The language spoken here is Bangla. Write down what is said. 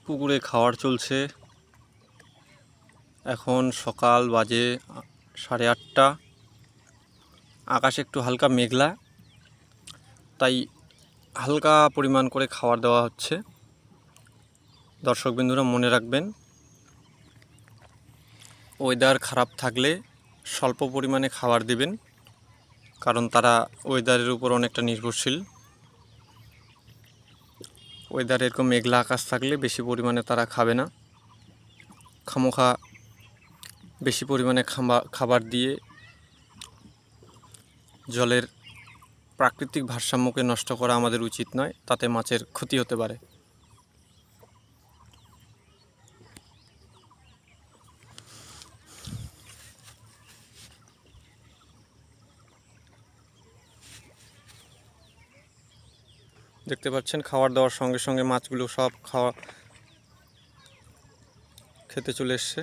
পুকুরে খাওয়ার চলছে। এখন সকাল বাজে 8:30। আকাশে একটু হালকা মেঘলা, তাই হালকা পরিমাণ করে খাবার দেওয়া হচ্ছে। দর্শকবৃন্দুরা মনে রাখবেন, ওয়েদার খারাপ থাকলে স্বল্প পরিমাণে খাবার দিবেন, কারণ তারা ওয়েদারের উপর অনেকটা নির্ভরশীল। ওয়েদার এরকম মেঘলা আকাশ থাকলে বেশি পরিমাণে তারা খাবে না। খামোখা বেশি পরিমাণে খাবার দিয়ে জলের প্রাকৃতিক ভারসাম্যকে নষ্ট করা আমাদের উচিত নয়, তাতে মাছের ক্ষতি হতে পারে। দেখতে পাচ্ছেন খাবার দেওয়ার সঙ্গে সঙ্গে মাছগুলো সব খেতে চলে এসছে।